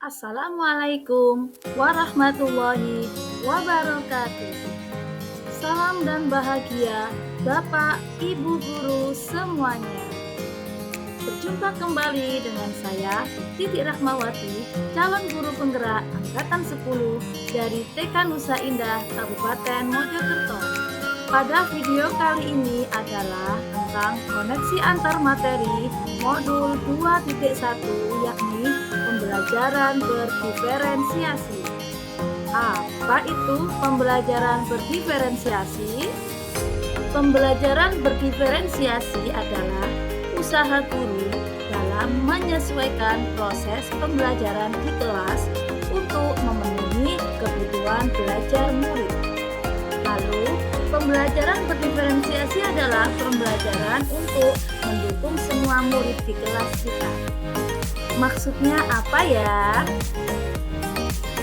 Assalamualaikum warahmatullahi wabarakatuh. Salam dan bahagia Bapak, Ibu guru semuanya. Berjumpa kembali dengan saya, Titi Rahmawati, calon guru penggerak angkatan 10 dari TK Nusa Indah, Kabupaten Mojokerto. Pada video kali ini adalah tentang koneksi antar materi modul 2.1, yakni pembelajaran berdiferensiasi. Apa itu pembelajaran berdiferensiasi? Pembelajaran berdiferensiasi adalah usaha guru dalam menyesuaikan proses pembelajaran di kelas untuk memenuhi kebutuhan belajar murid. Lalu, pembelajaran berdiferensiasi adalah pembelajaran untuk mendukung semua murid di kelas kita. Maksudnya apa ya?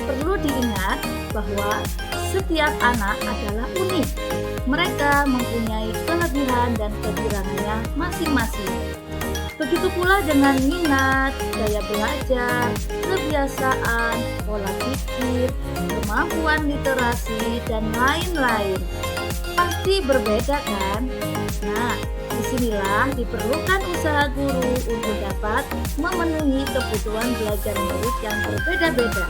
Perlu diingat bahwa setiap anak adalah unik. Mereka mempunyai kelebihan dan kekurangannya masing-masing. Begitu pula dengan minat, gaya belajar, kebiasaan, pola pikir, kemampuan literasi, dan lain-lain. Pasti berbeda kan? Nah, disinilah diperlukan usaha guru untuk dapat memenuhi kebutuhan belajar murid yang berbeda-beda,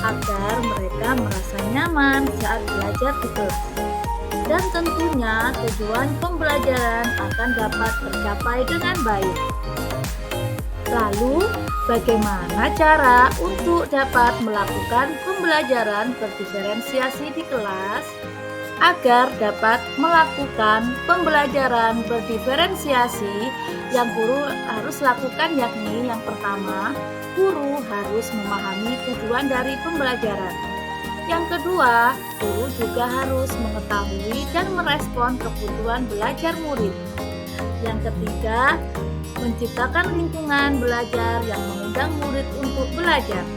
agar mereka merasa nyaman saat belajar di kelas. Dan tentunya tujuan pembelajaran akan dapat tercapai dengan baik. Lalu, bagaimana cara untuk dapat melakukan pembelajaran berdiferensiasi di kelas? Agar dapat melakukan pembelajaran berdiferensiasi, yang guru harus lakukan yakni yang pertama, guru harus memahami tujuan dari pembelajaran. Yang kedua, guru juga harus mengetahui dan merespon kebutuhan belajar murid. Yang ketiga, menciptakan lingkungan belajar yang mengundang murid untuk belajar.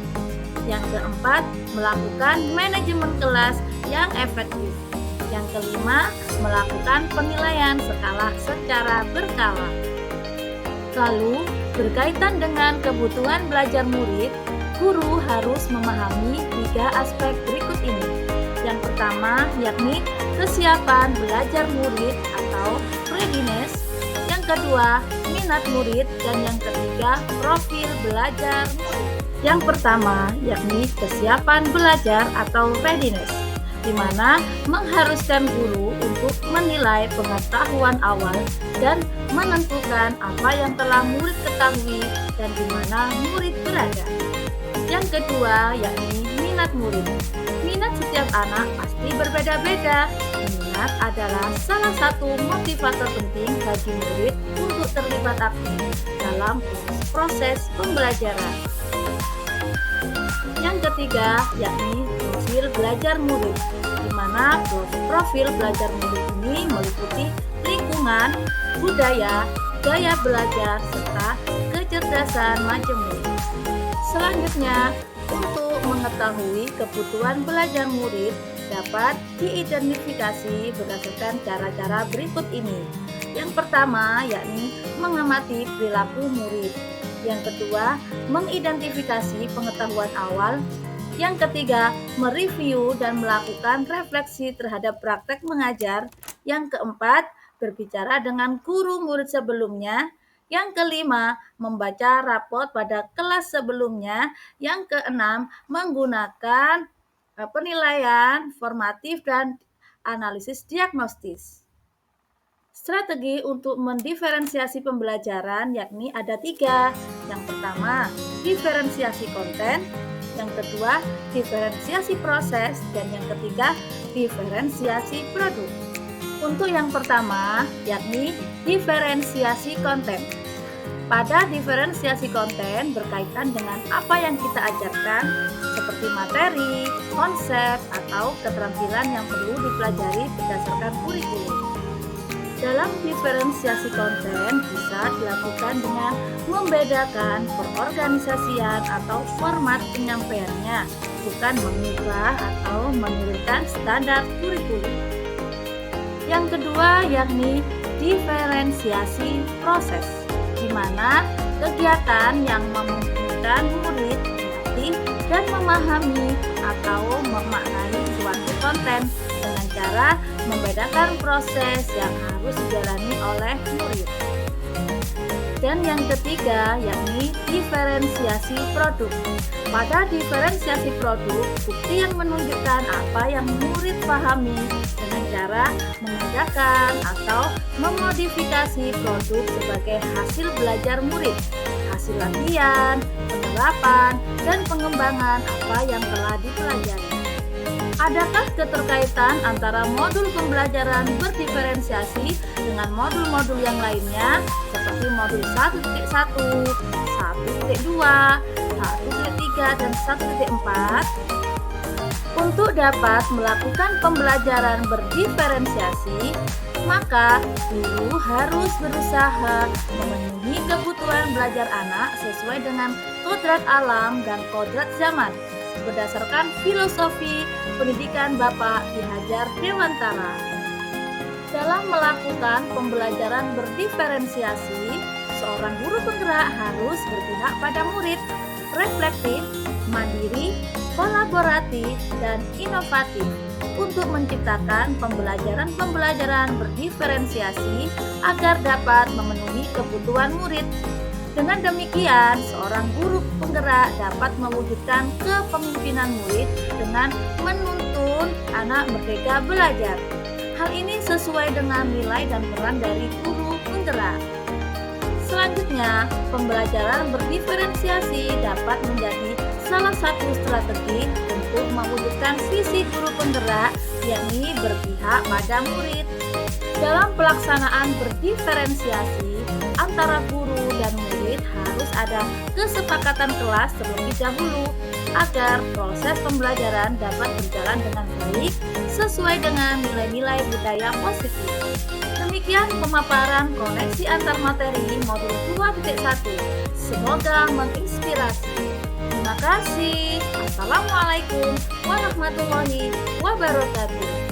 Yang keempat, melakukan manajemen kelas yang efektif. Yang kelima, melakukan penilaian skala secara berkala. Lalu, berkaitan dengan kebutuhan belajar murid, guru harus memahami 3 aspek berikut ini. Yang pertama, yakni kesiapan belajar murid atau readiness. Yang kedua, minat murid. Dan yang ketiga, profil belajar murid. Yang pertama, yakni kesiapan belajar atau readiness, di mana mengharuskan guru untuk menilai pengetahuan awal dan menentukan apa yang telah murid ketahui dan di mana murid berada. Yang kedua, yakni minat murid. Minat setiap anak pasti berbeda-beda. Minat adalah salah satu motivator penting bagi murid untuk terlibat aktif dalam proses pembelajaran. Yang ketiga, yakni profil belajar murid, di mana profil belajar murid ini meliputi lingkungan, budaya, gaya belajar, serta kecerdasan macam murid. Selanjutnya, untuk mengetahui kebutuhan belajar murid dapat diidentifikasi berdasarkan cara-cara berikut ini. Yang pertama, yakni mengamati perilaku murid. Yang kedua, mengidentifikasi pengetahuan awal. Yang ketiga, mereview dan melakukan refleksi terhadap praktek mengajar. Yang keempat, berbicara dengan guru murid sebelumnya. Yang kelima, membaca rapot pada kelas sebelumnya. Yang keenam, menggunakan penilaian formatif dan analisis diagnostis. Strategi untuk mendiferensiasi pembelajaran yakni ada 3. Yang pertama, diferensiasi konten. Yang kedua, diferensiasi proses. Dan yang ketiga, diferensiasi produk. Untuk yang pertama, yakni diferensiasi konten. Pada diferensiasi konten berkaitan dengan apa yang kita ajarkan, seperti materi, konsep, atau keterampilan yang perlu dipelajari berdasarkan kurikulum. Dalam diferensiasi konten bisa dilakukan dengan membedakan perorganisasian atau format penyampaiannya, bukan mengubah atau menurunkan standar kurikulum. Yang kedua, yakni diferensiasi proses, di mana kegiatan yang memungkinkan murid melatih dan memahami atau memaknai suatu konten dengan cara membedakan proses yang harus dijalani oleh murid. Dan yang ketiga, yakni diferensiasi produk. Pada diferensiasi produk, bukti yang menunjukkan apa yang murid pahami dengan cara membedakan atau memodifikasi produk sebagai hasil belajar murid, hasil latihan, penerapan, dan pengembangan apa yang telah dipelajari. Adakah keterkaitan antara modul pembelajaran berdiferensiasi dengan modul-modul yang lainnya seperti modul 1.1, 1.2, 1.3, dan 1.4? Untuk dapat melakukan pembelajaran berdiferensiasi, maka guru harus berusaha memenuhi kebutuhan belajar anak sesuai dengan kodrat alam dan kodrat zaman berdasarkan filosofi pendidikan Bapak Ki Hajar Dewantara. Dalam melakukan pembelajaran berdiferensiasi, seorang guru penggerak harus berpihak pada murid, reflektif, mandiri, kolaboratif, dan inovatif untuk menciptakan pembelajaran berdiferensiasi agar dapat memenuhi kebutuhan murid. Dengan demikian, seorang guru penggerak dapat mewujudkan kepemimpinan murid dengan menuntun anak merdeka belajar. Hal ini sesuai dengan nilai dan peran dari guru penggerak. Selanjutnya, pembelajaran berdiferensiasi dapat menjadi salah satu strategi untuk mewujudkan visi guru penggerak, yakni berpihak pada murid. Dalam pelaksanaan berdiferensiasi antara guru dan murid harus ada kesepakatan kelas terlebih dahulu agar proses pembelajaran dapat berjalan dengan baik sesuai dengan nilai-nilai budaya positif. Demikian pemaparan koneksi antar materi modul 2.1. Semoga menginspirasi. Terima kasih. Assalamualaikum warahmatullahi wabarakatuh.